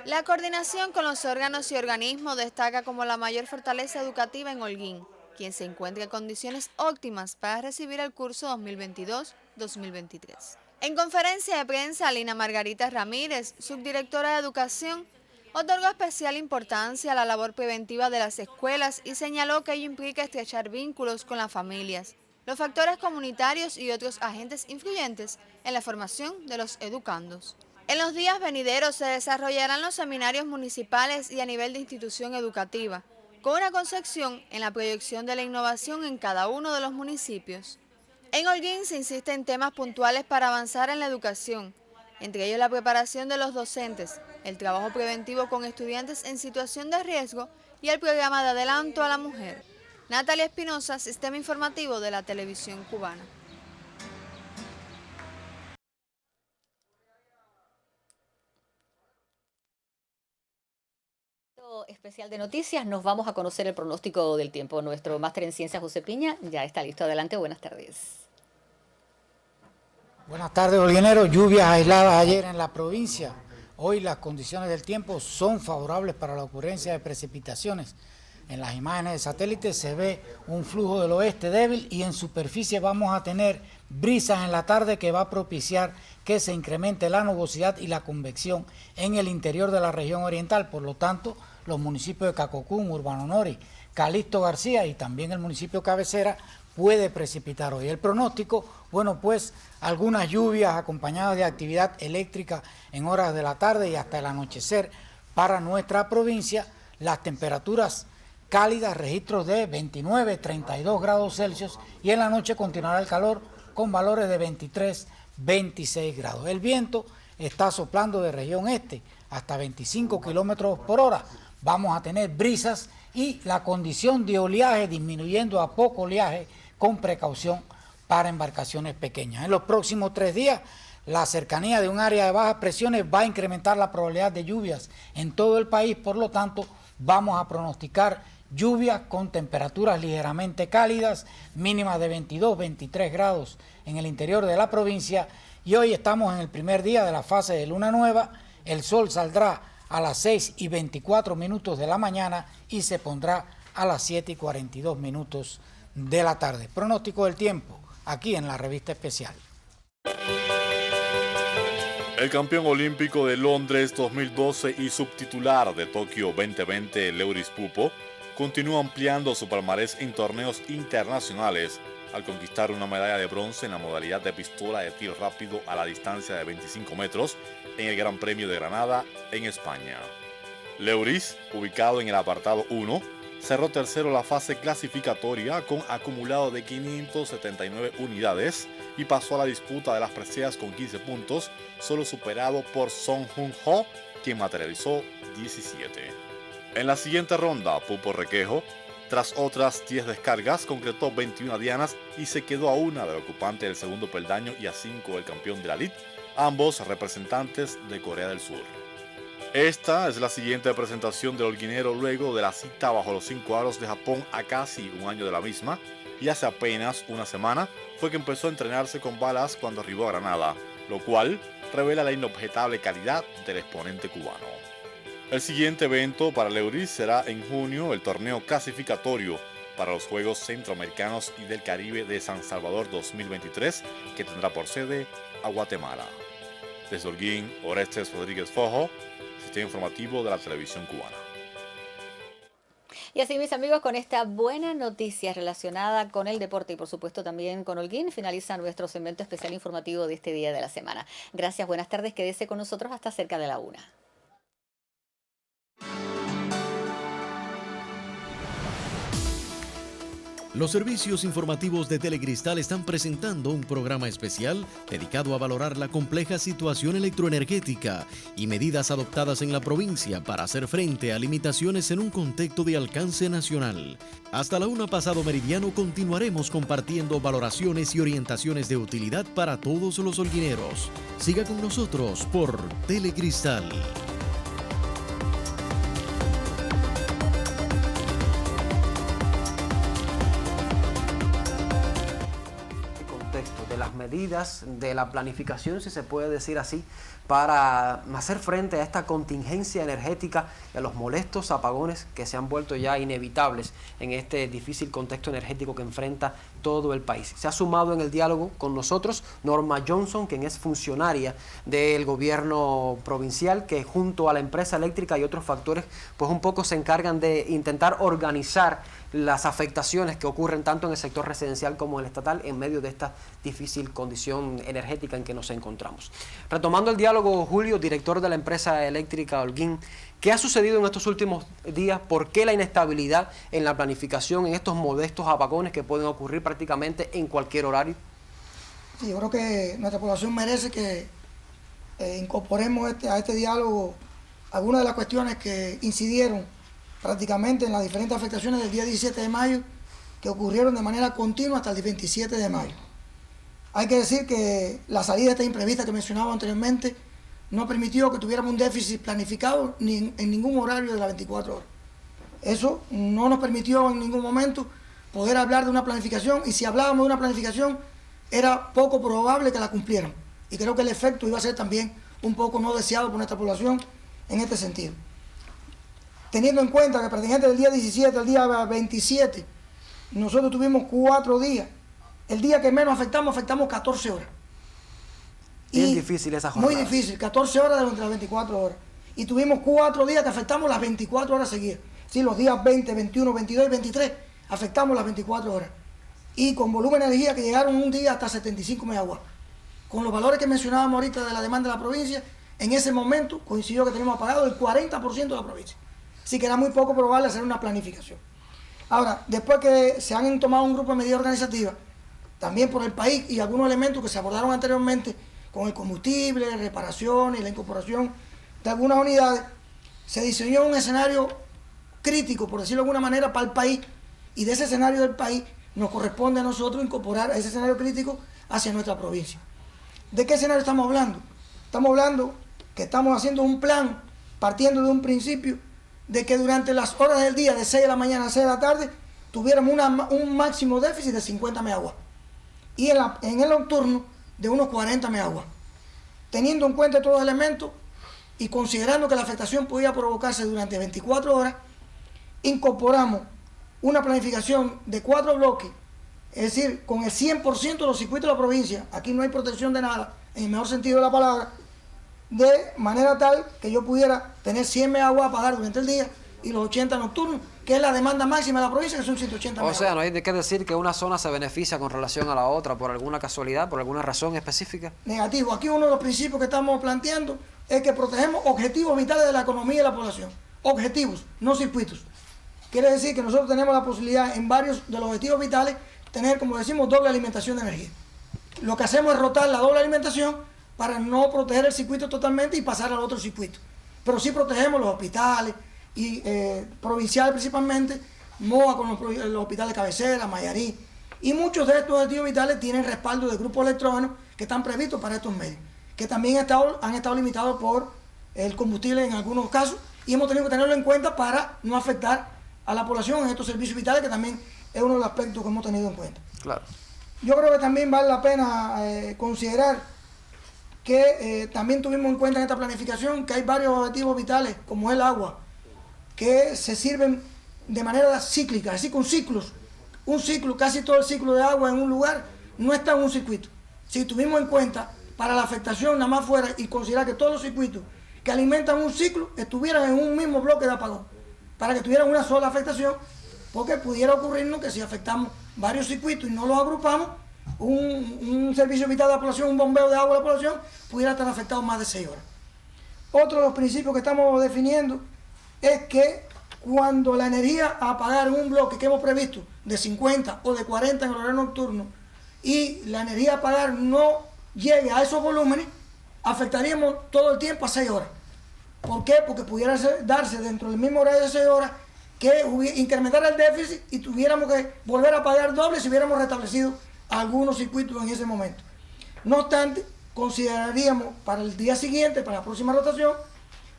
La coordinación con los órganos y organismos destaca como la mayor fortaleza educativa en Holguín, quien se encuentra en condiciones óptimas para recibir el curso 2022-2023. En conferencia de prensa, Lina Margarita Ramírez, subdirectora de Educación, otorgó especial importancia a la labor preventiva de las escuelas y señaló que ello implica estrechar vínculos con las familias, los factores comunitarios y otros agentes influyentes en la formación de los educandos. En los días venideros se desarrollarán los seminarios municipales y a nivel de institución educativa, con una concepción en la proyección de la innovación en cada uno de los municipios. En Holguín se insiste en temas puntuales para avanzar en la educación, entre ellos la preparación de los docentes, el trabajo preventivo con estudiantes en situación de riesgo y el programa de adelanto a la mujer. Natalia Espinosa, Sistema Informativo de la Televisión Cubana. Especial de noticias, nos vamos a conocer el pronóstico del tiempo. Nuestro máster en ciencias, José Piña, ya está listo. Adelante, buenas tardes. Buenas tardes, holguineros. Lluvias aisladas ayer en la provincia. Hoy las condiciones del tiempo son favorables para la ocurrencia de precipitaciones. En las imágenes de satélite se ve un flujo del oeste débil y en superficie vamos a tener brisas en la tarde que va a propiciar que se incremente la nubosidad y la convección en el interior de la región oriental. Por lo tanto, los municipios de Cacocún, Urbano Nori, Calixto García y también el municipio Cabecera puede precipitar hoy. El pronóstico, bueno, pues algunas lluvias acompañadas de actividad eléctrica en horas de la tarde y hasta el anochecer para nuestra provincia. Las temperaturas cálidas, registros de 29, 32 grados Celsius y en la noche continuará el calor con valores de 23, 26 grados. El viento está soplando de región este hasta 25 kilómetros por hora. Vamos a tener brisas y la condición de oleaje disminuyendo a poco oleaje con precaución para embarcaciones pequeñas. En los próximos 3 días, la cercanía de un área de bajas presiones va a incrementar la probabilidad de lluvias en todo el país, por lo tanto, vamos a pronosticar lluvias con temperaturas ligeramente cálidas, mínimas de 22, 23 grados en el interior de la provincia y hoy estamos en el primer día de la fase de luna nueva, el sol saldrá a las 6:24 de la mañana y se pondrá a las 7:42 de la tarde. Pronóstico del tiempo, aquí en la revista especial. El campeón olímpico de Londres 2012 y subtitular de Tokio 2020, Leuris Pupo, continúa ampliando su palmarés en torneos internacionales al conquistar una medalla de bronce en la modalidad de pistola de tiro rápido a la distancia de 25 metros en el Gran Premio de Granada, en España. Leuris, ubicado en el apartado 1, cerró tercero la fase clasificatoria con acumulado de 579 unidades y pasó a la disputa de las preseas con 15 puntos, solo superado por Song Hun Ho, quien materializó 17. En la siguiente ronda, Pupo Requejo, tras otras 10 descargas, concretó 21 dianas y se quedó a una del ocupante del segundo peldaño y a 5 del campeón de la LIT, ambos representantes de Corea del Sur. Esta es la siguiente presentación del holguinero luego de la cita bajo los 5 aros de Japón a casi un año de la misma, y hace apenas una semana fue que empezó a entrenarse con balas cuando arribó a Granada, lo cual revela la inobjetable calidad del exponente cubano. El siguiente evento para Leuris será en junio el torneo clasificatorio para los Juegos Centroamericanos y del Caribe de San Salvador 2023, que tendrá por sede a Guatemala. Desde Holguín, Orestes Rodríguez Fojo, Sistema Informativo de la Televisión Cubana. Y así, mis amigos, con esta buena noticia relacionada con el deporte y por supuesto también con Holguín, finaliza nuestro segmento especial informativo de este día de la semana. Gracias, buenas tardes, quédese con nosotros hasta cerca de la 1. Los servicios informativos de Telecristal están presentando un programa especial dedicado a valorar la compleja situación electroenergética y medidas adoptadas en la provincia para hacer frente a limitaciones en un contexto de alcance nacional. Hasta la 1 pasado meridiano continuaremos compartiendo valoraciones y orientaciones de utilidad para todos los holguineros. Siga con nosotros por Telecristal. De las medidas de la planificación, si se puede decir así, para hacer frente a esta contingencia energética y a los molestos apagones que se han vuelto ya inevitables en este difícil contexto energético que enfrenta todo el país. Se ha sumado en el diálogo con nosotros Norma Johnson, quien es funcionaria del gobierno provincial, que junto a la empresa eléctrica y otros factores, pues un poco se encargan de intentar organizar las afectaciones que ocurren tanto en el sector residencial como en el estatal en medio de esta difícil condición energética en que nos encontramos. Retomando el diálogo, Julio, director de la empresa eléctrica Holguín, ¿qué ha sucedido en estos últimos días? ¿Por qué la inestabilidad en la planificación, en estos modestos apagones que pueden ocurrir prácticamente en cualquier horario? Sí, yo creo que nuestra población merece que incorporemos a este diálogo algunas de las cuestiones que incidieron prácticamente en las diferentes afectaciones del día 17 de mayo que ocurrieron de manera continua hasta el 27 de mayo. Hay que decir que la salida de esta imprevista que mencionaba anteriormente no permitió que tuviéramos un déficit planificado ni en ningún horario de las 24 horas. Eso no nos permitió en ningún momento poder hablar de una planificación, y si hablábamos de una planificación era poco probable que la cumplieran. Y creo que el efecto iba a ser también un poco no deseado por nuestra población en este sentido. Teniendo en cuenta que prácticamente del día 17 al día 27, nosotros tuvimos 4 días. El día que menos afectamos 14 horas. Bien difícil esa jornada. Muy difícil, 14 horas de las 24 horas. Y tuvimos 4 días que afectamos las 24 horas seguidas. Sí, los días 20, 21, 22 y 23 afectamos las 24 horas. Y con volumen de energía que llegaron un día hasta 75 megawatts. Con los valores que mencionábamos ahorita de la demanda de la provincia, en ese momento coincidió que teníamos apagado el 40% de la provincia. Así que era muy poco probable hacer una planificación. Ahora, después que se han tomado un grupo de medidas organizativas, también por el país y algunos elementos que se abordaron anteriormente, con el combustible, reparaciones y la incorporación de algunas unidades, se diseñó un escenario crítico, por decirlo de alguna manera, para el país, y de ese escenario del país nos corresponde a nosotros incorporar a ese escenario crítico hacia nuestra provincia. ¿De qué escenario estamos hablando? Estamos hablando que estamos haciendo un plan partiendo de un principio de que durante las horas del día, de 6 de la mañana a 6 de la tarde, tuviéramos un máximo déficit de 50 megawatts. Y en el nocturno, de unos 40 megawatts. Teniendo en cuenta todos los elementos y considerando que la afectación podía provocarse durante 24 horas, incorporamos una planificación de 4 bloques, es decir, con el 100% de los circuitos de la provincia. Aquí no hay protección de nada, en el mejor sentido de la palabra, de manera tal que yo pudiera tener 100 megawatts a pagar durante el día y los 80 nocturnos, que es la demanda máxima de la provincia, que son 180 megawatts. O sea, no hay de qué decir que una zona se beneficia con relación a la otra por alguna casualidad, por alguna razón específica. Negativo. Aquí uno de los principios que estamos planteando es que protegemos objetivos vitales de la economía y de la población. Objetivos, no circuitos. quiere decir que nosotros tenemos la posibilidad en varios de los objetivos vitales tener, como decimos, doble alimentación de energía. Lo que hacemos es rotar la doble alimentación para no proteger el circuito totalmente y pasar al otro circuito. Pero sí protegemos los hospitales, y provinciales principalmente, MOA con los hospitales de cabecera, Mayarí, y muchos de estos objetivos vitales tienen respaldo de grupos electrógenos que están previstos para estos medios, que también han estado limitados por el combustible en algunos casos, y hemos tenido que tenerlo en cuenta para no afectar a la población en estos servicios vitales, que también es uno de los aspectos que hemos tenido en cuenta. Claro. Yo creo que también vale la pena considerar que también tuvimos en cuenta en esta planificación que hay varios objetivos vitales, como el agua, que se sirven de manera cíclica, es decir, con ciclos. Un ciclo, casi todo el ciclo de agua en un lugar no está en un circuito. Si tuvimos en cuenta para la afectación nada más fuera y considerar que todos los circuitos que alimentan un ciclo estuvieran en un mismo bloque de apagón, para que tuvieran una sola afectación, porque pudiera ocurrirnos que si afectamos varios circuitos y no los agrupamos, un servicio vital de la población, un bombeo de agua a la población, pudiera estar afectado más de 6 horas. Otro de los principios que estamos definiendo es que cuando la energía a apagar en un bloque que hemos previsto de 50 o de 40 en el horario nocturno y la energía a apagar no llegue a esos volúmenes, afectaríamos todo el tiempo a 6 horas. ¿Por qué? Porque pudiera darse dentro del mismo horario de 6 horas que incrementara el déficit y tuviéramos que volver a pagar doble si hubiéramos restablecido algunos circuitos en ese momento. No obstante, consideraríamos para el día siguiente, para la próxima rotación,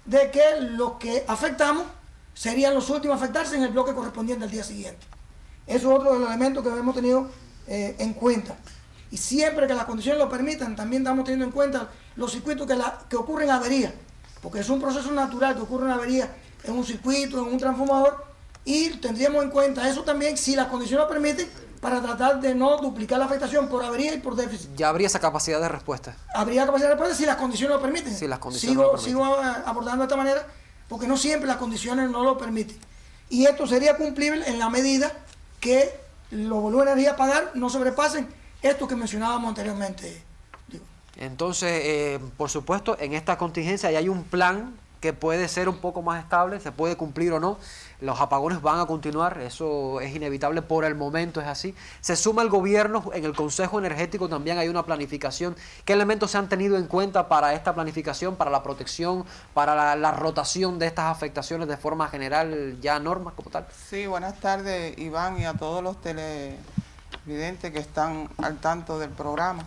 de que los que afectamos serían los últimos a afectarse en el bloque correspondiente al día siguiente. Eso es otro de los elementos que hemos tenido en cuenta. Y siempre que las condiciones lo permitan, también estamos teniendo en cuenta los circuitos que ocurren averías, porque es un proceso natural que ocurre una avería en un circuito, en un transformador, y tendríamos en cuenta eso también si las condiciones lo permiten, para tratar de no duplicar la afectación por avería y por déficit. Ya habría esa capacidad de respuesta. Habría capacidad de respuesta si las condiciones lo permiten. Si las condiciones lo permiten. Sigo abordando de esta manera, porque no siempre las condiciones no lo permiten. Y esto sería cumplible en la medida que los volúmenes de energía a pagar no sobrepasen esto que mencionábamos anteriormente. Entonces, por supuesto, en esta contingencia ya hay un plan que puede ser un poco más estable, se puede cumplir o no. Los apagones van a continuar, eso es inevitable por el momento, es así. Se suma el gobierno, en el Consejo Energético también hay una planificación. ¿Qué elementos se han tenido en cuenta para esta planificación, para la protección, para la rotación de estas afectaciones de forma general, ya normas como tal? Sí, buenas tardes, Iván, y a todos los televidentes que están al tanto del programa.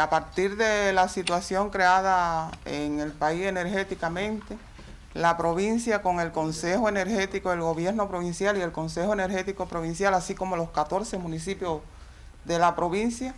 A partir de la situación creada en el país energéticamente, la provincia con el Consejo Energético del Gobierno Provincial y el Consejo Energético Provincial, así como los 14 municipios de la provincia,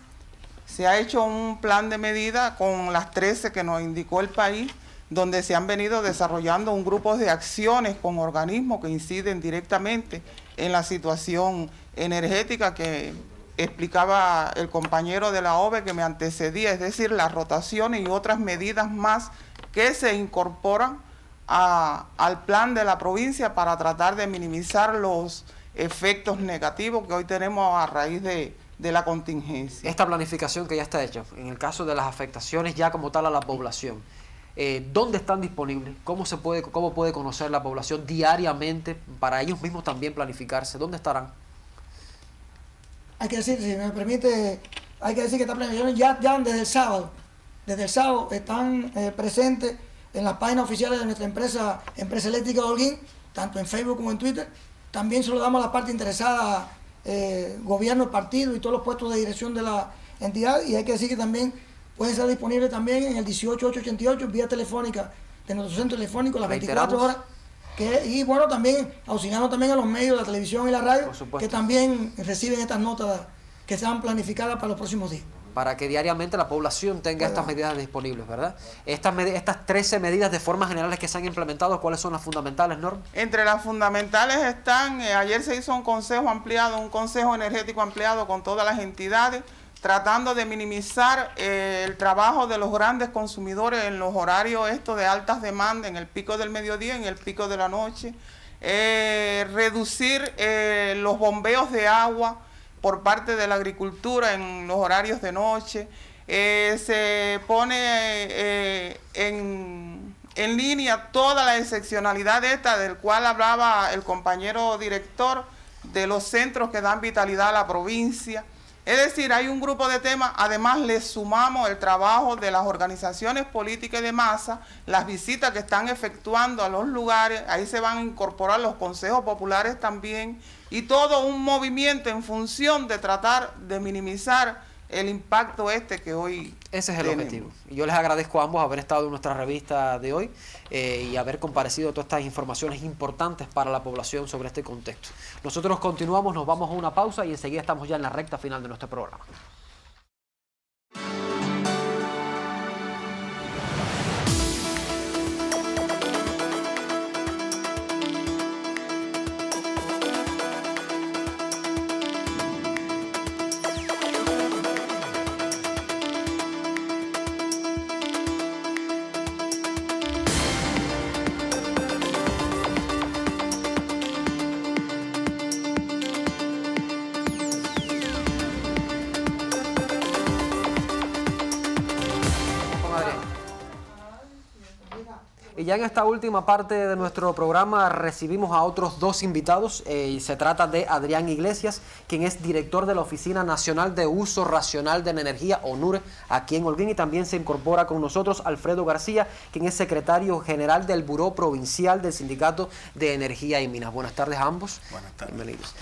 se ha hecho un plan de medida con las 13 que nos indicó el país, donde se han venido desarrollando un grupo de acciones con organismos que inciden directamente en la situación energética que explicaba el compañero de la OVE que me antecedía, es decir, las rotaciones y otras medidas más que se incorporan al plan de la provincia para tratar de minimizar los efectos negativos que hoy tenemos a raíz de la contingencia. Esta planificación que ya está hecha, en el caso de las afectaciones ya como tal a la población, ¿dónde están disponibles? ¿Cómo puede conocer la población diariamente para ellos mismos también planificarse? ¿Dónde estarán? Hay que decir, si me permite, hay que decir que estas planificaciones ya desde el sábado están presentes en las páginas oficiales de nuestra empresa eléctrica de Holguín, tanto en Facebook como en Twitter. También se lo damos a la parte interesada, gobierno, el partido y todos los puestos de dirección de la entidad. Y hay que decir que también pueden ser disponibles también en el 18888, vía telefónica de nuestro centro telefónico, las 24 horas. Y bueno, también auxiliando también a los medios de la televisión y la radio, que también reciben estas notas que sean planificadas para los próximos días. Para que diariamente la población tenga estas medidas disponibles, ¿verdad? Estas 13 medidas de formas generales que se han implementado, ¿cuáles son las fundamentales, Norma? Entre las fundamentales están, ayer se hizo un consejo energético ampliado con todas las entidades, tratando de minimizar el trabajo de los grandes consumidores en los horarios de altas demandas, en el pico del mediodía, en el pico de la noche, reducir los bombeos de agua por parte de la agricultura en los horarios de noche, se pone en en línea toda la excepcionalidad esta del cual hablaba el compañero director de los centros que dan vitalidad a la provincia. Es decir, hay un grupo de temas, además le sumamos el trabajo de las organizaciones políticas y de masa, las visitas que están efectuando a los lugares, ahí se van a incorporar los consejos populares también, y todo un movimiento en función de tratar de minimizar el impacto que hoy ese es el objetivo. Y yo les agradezco a ambos haber estado en nuestra revista de hoy y haber comparecido todas estas informaciones importantes para la población sobre este contexto. Nosotros continuamos, nos vamos a una pausa y enseguida estamos ya en la recta final de nuestro programa. Y ya en esta última parte de nuestro programa recibimos a otros dos invitados. Se trata de Adrián Iglesias, quien es director de la Oficina Nacional de Uso Racional de la Energía, ONURE, aquí en Holguín, y también se incorpora con nosotros Alfredo García, quien es secretario general del Buró Provincial del Sindicato de Energía y Minas. Buenas tardes a ambos. Buenas tardes. Bienvenidos.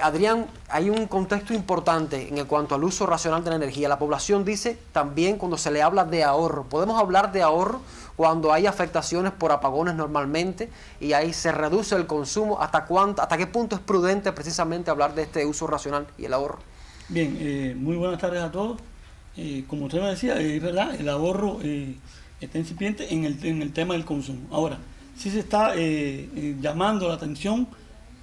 Adrián, hay un contexto importante en cuanto al uso racional de la energía. La población dice también cuando se le habla de ahorro. ¿Podemos hablar de ahorro cuando hay afectaciones por apagones normalmente y ahí se reduce el consumo? ¿Hasta qué punto es prudente precisamente hablar de este uso racional y el ahorro? Bien, muy buenas tardes a todos. Como usted me decía, es verdad, el ahorro está incipiente en el tema del consumo. Ahora, sí se está llamando la atención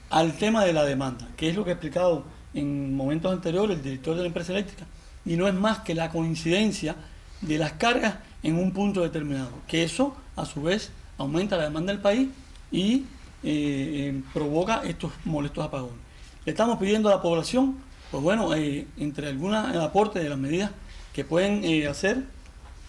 al tema de la demanda, que es lo que ha explicado en momentos anteriores el director de la empresa eléctrica, y no es más que la coincidencia de las cargas en un punto determinado, que eso a su vez aumenta la demanda del país y provoca estos molestos apagones. Le estamos pidiendo a la población, pues bueno, entre algunas aportes de las medidas que pueden hacer,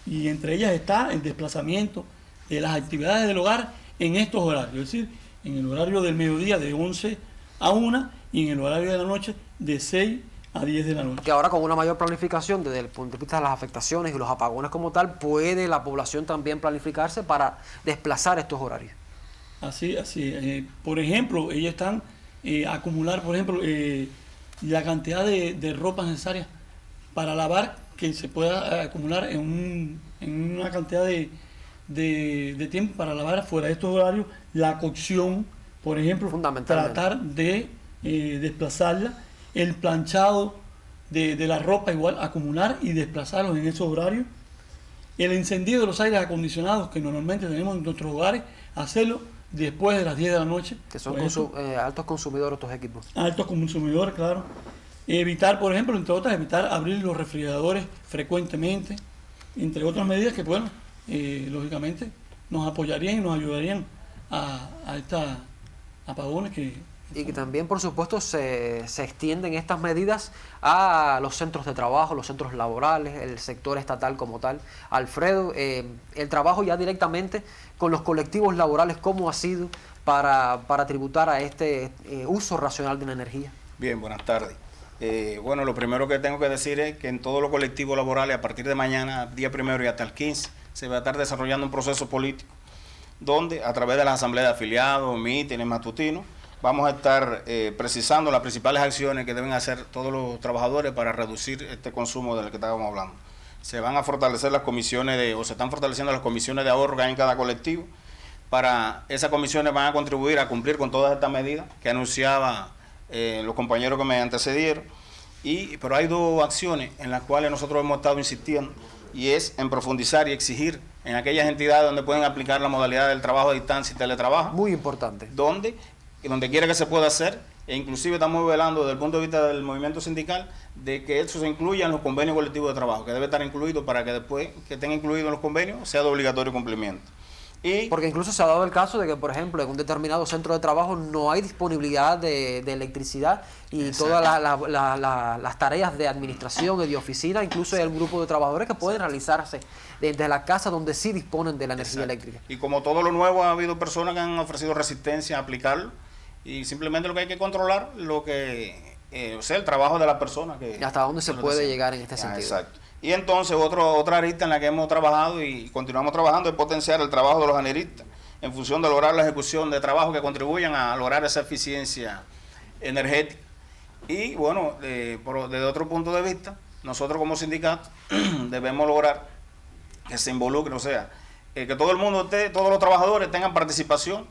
y entre ellas está el desplazamiento de las actividades del hogar en estos horarios, es decir, en el horario del mediodía de 11 a 1 y en el horario de la noche de 6 a 10 de la noche. Que ahora con una mayor planificación desde el punto de vista de las afectaciones y los apagones como tal, puede la población también planificarse para desplazar estos horarios. Así. Por ejemplo, ellos están a acumular, por ejemplo, la cantidad de ropa necesaria para lavar que se pueda acumular en una cantidad de tiempo para lavar fuera de estos horarios. La cocción, por ejemplo, tratar de desplazarla, el planchado de la ropa igual, acumular y desplazarlos en esos horarios, el encendido de los aires acondicionados que normalmente tenemos en nuestros hogares, hacerlo después de las 10 de la noche. Que son altos consumidores estos equipos. Altos consumidores, claro. Evitar, por ejemplo, entre otras, evitar abrir los refrigeradores frecuentemente, entre otras medidas que, bueno, lógicamente nos apoyarían y nos ayudarían a estos apagones y que también, por supuesto, se extienden estas medidas a los centros de trabajo, los centros laborales, el sector estatal como tal. Alfredo, el trabajo ya directamente con los colectivos laborales, ¿cómo ha sido para tributar a este uso racional de la energía? Bien, buenas tardes. Bueno, lo primero que tengo que decir es que en todos los colectivos laborales, a partir de mañana, día 1 y hasta el 15, se va a estar desarrollando un proceso político donde a través de las asambleas de afiliados, mítines matutinos, vamos a estar precisando las principales acciones que deben hacer todos los trabajadores para reducir este consumo del que estábamos hablando. Se van a fortalecer las comisiones se están fortaleciendo las comisiones de ahorro que hay en cada colectivo. Para esas comisiones van a contribuir a cumplir con todas estas medidas que anunciaba los compañeros que me antecedieron. Pero hay dos acciones en las cuales nosotros hemos estado insistiendo, y es en profundizar y exigir en aquellas entidades donde pueden aplicar la modalidad del trabajo a distancia y teletrabajo. Muy importante. Donde quiera que se pueda hacer, e inclusive estamos velando desde el punto de vista del movimiento sindical de que eso se incluya en los convenios colectivos de trabajo, que debe estar incluido para que después que estén incluidos en los convenios sea de obligatorio cumplimiento. Porque incluso se ha dado el caso de que, por ejemplo, en un determinado centro de trabajo no hay disponibilidad de electricidad y todas las tareas de administración y de oficina, incluso hay un grupo de trabajadores que pueden realizarse desde la casa donde sí disponen de la energía eléctrica. Y como todo lo nuevo, ha habido personas que han ofrecido resistencia a aplicarlo y simplemente lo que hay que controlar, o sea, el trabajo de la persona. ¿Hasta dónde se puede llegar en este sentido? Exacto. Y entonces otra arista en la que hemos trabajado y continuamos trabajando es potenciar el trabajo de los generistas en función de lograr la ejecución de trabajos que contribuyan a lograr esa eficiencia energética. Y bueno, desde otro punto de vista, nosotros como sindicato debemos lograr que se involucre, o sea, que todo el mundo todos los trabajadores tengan participación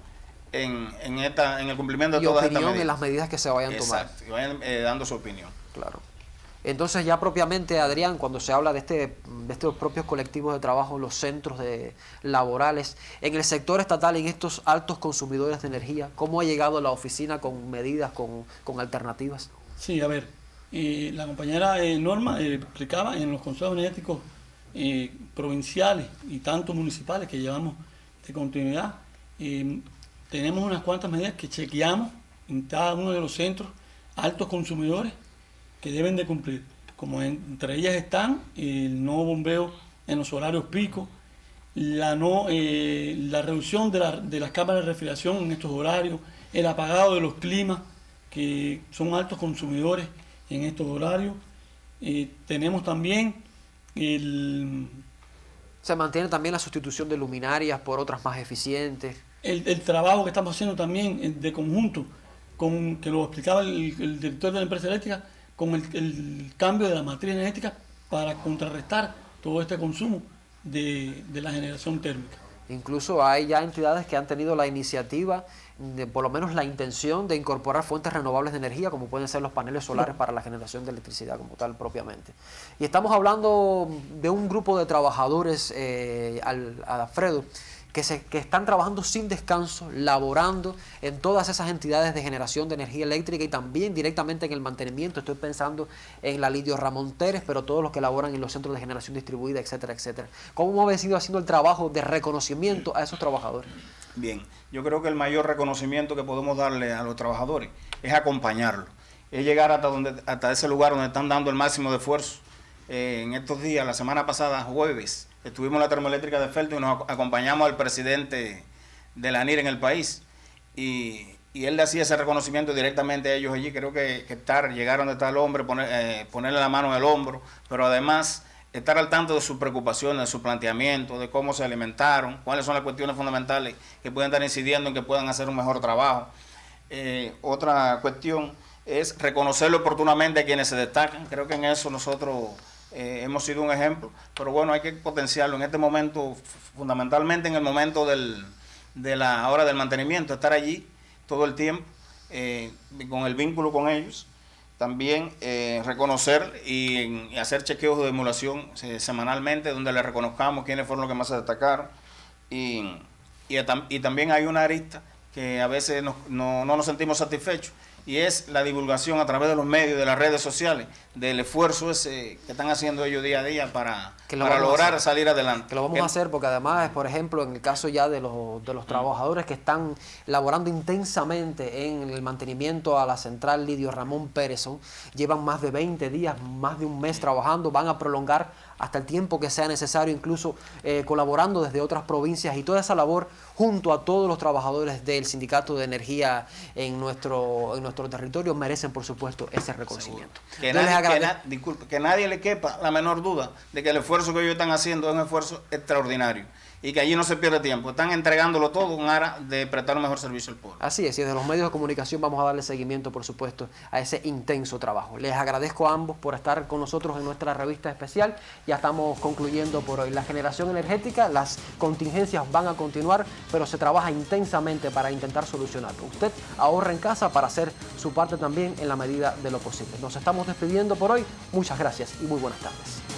en el cumplimiento de todas estas medidas. Y opinión en las medidas que se vayan tomando. Exacto, y vayan dando su opinión. Claro. Entonces ya propiamente, Adrián, cuando se habla de estos propios colectivos de trabajo, los centros laborales, en el sector estatal, en estos altos consumidores de energía, ¿cómo ha llegado la oficina con medidas, con alternativas? Sí, a ver, la compañera Norma explicaba en los consejos energéticos provinciales y tanto municipales que llevamos de continuidad, tenemos unas cuantas medidas que chequeamos en cada uno de los centros altos consumidores que deben de cumplir, como entre ellas están el no bombeo en los horarios pico, la reducción de las cámaras de refrigeración en estos horarios, el apagado de los climas, que son altos consumidores en estos horarios. Tenemos también se mantiene también la sustitución de luminarias por otras más eficientes. El trabajo que estamos haciendo también de conjunto, que lo explicaba el director de la empresa eléctrica, con el cambio de la matriz energética para contrarrestar todo este consumo de la generación térmica. Incluso hay ya entidades que han tenido la iniciativa, por lo menos la intención de incorporar fuentes renovables de energía, como pueden ser los paneles solares para la generación de electricidad como tal propiamente. Y estamos hablando de un grupo de trabajadores, Alfredo, que están trabajando sin descanso, laborando en todas esas entidades de generación de energía eléctrica y también directamente en el mantenimiento. Estoy pensando en la Lidio Ramón Pérez, pero todos los que laboran en los centros de generación distribuida, etcétera, etcétera. ¿Cómo ha venido haciendo el trabajo de reconocimiento a esos trabajadores? Bien, yo creo que el mayor reconocimiento que podemos darle a los trabajadores es acompañarlos, es llegar hasta ese lugar donde están dando el máximo de esfuerzo. En estos días, la semana pasada, jueves, estuvimos en la termoeléctrica de Felton y nos acompañamos al presidente de la ANIR en el país y él le hacía ese reconocimiento directamente a ellos allí. Creo que llegar donde está el hombre, ponerle la mano en el hombro, pero además estar al tanto de sus preocupaciones, de su planteamiento, de cómo se alimentaron, cuáles son las cuestiones fundamentales que pueden estar incidiendo en que puedan hacer un mejor trabajo. Otra cuestión es reconocerlo oportunamente a quienes se destacan. Creo que en eso nosotros hemos sido un ejemplo, pero bueno, hay que potenciarlo en este momento, fundamentalmente en el momento de la hora del mantenimiento, estar allí todo el tiempo, con el vínculo con ellos. También reconocer y hacer chequeos de emulación semanalmente, donde les reconozcamos quiénes fueron los que más se destacaron. Y también hay una arista que a veces no nos sentimos satisfechos, y es la divulgación a través de los medios, de las redes sociales, del esfuerzo ese que están haciendo ellos día a día para lograr salir adelante. Que lo vamos a hacer porque además, por ejemplo, en el caso ya de los trabajadores que están laborando intensamente en el mantenimiento a la central Lidio Ramón Pérez, llevan más de 20 días, más de un mes trabajando, van a prolongar hasta el tiempo que sea necesario, incluso colaborando desde otras provincias, y toda esa labor junto a todos los trabajadores del Sindicato de Energía en nuestro territorio merecen, por supuesto, ese reconocimiento. Que nadie le quepa la menor duda de que el esfuerzo que ellos están haciendo es un esfuerzo extraordinario y que allí no se pierde tiempo, están entregándolo todo en aras de prestar un mejor servicio al pueblo. Así es, y desde los medios de comunicación vamos a darle seguimiento, por supuesto, a ese intenso trabajo. Les agradezco a ambos por estar con nosotros en nuestra revista especial. Ya estamos concluyendo por hoy. La generación energética, las contingencias van a continuar, pero se trabaja intensamente para intentar solucionarlo. Usted ahorra en casa para hacer su parte también en la medida de lo posible. Nos estamos despidiendo por hoy. Muchas gracias y muy buenas tardes.